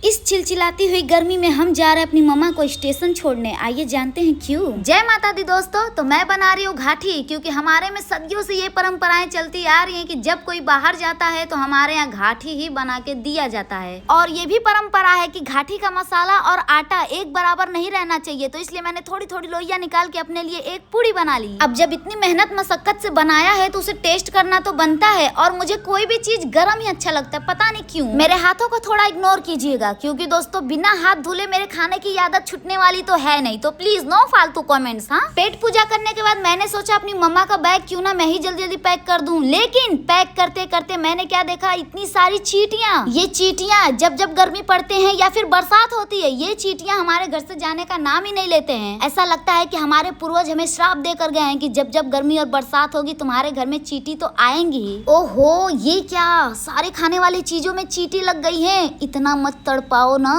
इस चिलचिलाती हुई गर्मी में हम जा रहे हैं अपनी मम्मा को स्टेशन छोड़ने। आइए जानते हैं क्यों। जय माता दी दोस्तों। तो मैं बना रही हूँ घाटी, क्योंकि हमारे में सदियों से ये परंपराएं चलती आ रही हैं कि जब कोई बाहर जाता है तो हमारे यहाँ घाटी ही बना के दिया जाता है। और ये भी परंपरा है कि घाटी का मसाला और आटा एक बराबर नहीं रहना चाहिए, तो इसलिए मैंने थोड़ी थोड़ी लोइया निकाल के अपने लिए एक पूड़ी बना ली। अब जब इतनी मेहनत मशक्कत से बनाया है तो उसे टेस्ट करना तो बनता है, और मुझे कोई भी चीज गर्म ही अच्छा लगता है, पता नहीं क्यों। मेरे हाथों को थोड़ा इग्नोर कीजिएगा, क्योंकि दोस्तों बिना हाथ धुले मेरे खाने की आदत छूटने वाली तो है नहीं, तो प्लीज नो फालतू कमेंट्स। हाँ, पेट पूजा करने के बाद मैंने सोचा अपनी मम्मा का बैग क्यों ना मैं ही जल्दी जल्दी पैक कर दूं, लेकिन पैक करते करते मैंने क्या देखा, इतनी सारी चींटियां। ये चींटियां जब जब गर्मी पड़ते हैं या फिर बरसात होती है, ये चींटियां हमारे घर से जाने का नाम ही नहीं लेते हैं। ऐसा लगता है कि हमारे पूर्वज हमें श्राप देकर गए हैं कि जब जब गर्मी और बरसात होगी तुम्हारे घर में चींटी तो आएंगी। ओहो, ये क्या, सारे खाने वाली चीजों में चींटी लग गई है। इतना मत तड़पाओ ना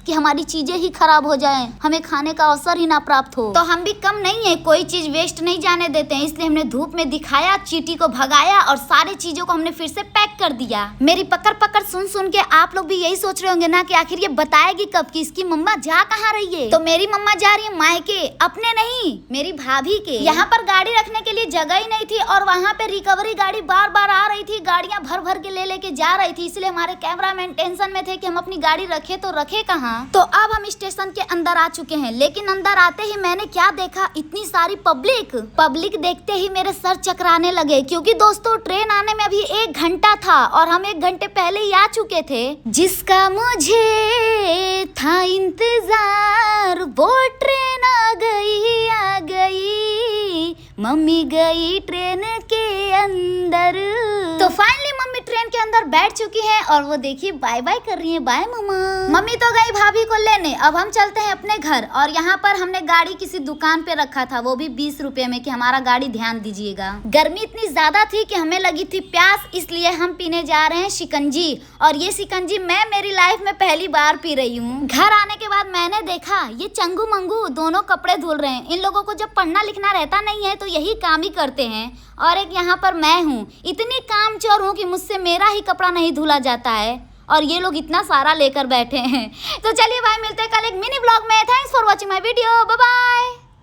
कि हमारी चीजें ही खराब हो जाएं, हमें खाने का अवसर ही ना प्राप्त हो। तो हम भी कम नहीं है, कोई चीज वेस्ट नहीं जाने देते हैं, इसलिए हमने धूप में दिखाया, चींटी को भगाया और सारी चीजों को हमने फिर से पैक कर दिया। मेरी पकड़ पकड़ सुन सुन के आप लोग भी यही सोच रहे होंगे ना कि आखिर ये बताएगी कब कि इसकी मम्मा जा कहाँ रही है। तो मेरी मम्मा जा रही है मायके, अपने नहीं, मेरी भाभी के। यहाँ पर गाड़ी रखने के लिए जगह ही नहीं थी, और वहाँ पे रिकवरी गाड़ी बार बार आ रही थी, गाड़ियाँ भर भर के लेके जा रही थी, इसलिए हमारे कैमरामैन टेंशन में थे कि हम अपनी गाड़ी रखे तो रखे कहाँ। तो अब हम स्टेशन के अंदर आ चुके हैं, लेकिन अंदर आते ही मैंने क्या देखा, इतनी सारी पब्लिक देखते ही मेरे सर चकराने लगे, क्योंकि दोस्तों ट्रेन आने में अभी 1 घंटा था और हम 1 घंटे पहले ही आ चुके थे। जिसका मुझे था इंतजार वो ट्रेन आ गई, मम्मी गई ट्रेन के अंदर। तो फाइनली मम्मी ट्रेन के अंदर बैठ चुकी है और वो देखिए बाय बाय कर रही है, बाय मम्मा। मम्मी तो गई भाभी को लेने, अब हम चलते हैं अपने घर। और यहाँ पर हमने गाड़ी किसी दुकान पे रखा था, वो भी 20 रुपए में, कि हमारा गाड़ी ध्यान दीजिएगा। गर्मी इतनी ज्यादा थी कि हमें लगी थी प्यास, इसलिए हम पीने जा रहे हैं शिकंजी। और ये शिकंजी मैं मेरी लाइफ में पहली बार पी रही हूँ। घर आने के बाद मैंने देखा ये चंगू मंगू दोनों कपड़े धुल रहे हैं। इन लोगों को जब पढ़ना लिखना रहता नहीं है तो यही काम ही करते हैं। और एक यहाँ पर मैं हूँ, इतनी कामचोर हूँ कि मुझसे मेरा ही कपड़ा नहीं धुला जाता है, और ये लोग इतना सारा लेकर बैठे हैं। तो चलिए भाई, मिलते हैं कल एक मिनी ब्लॉग में। Thanks for watching my video, bye bye.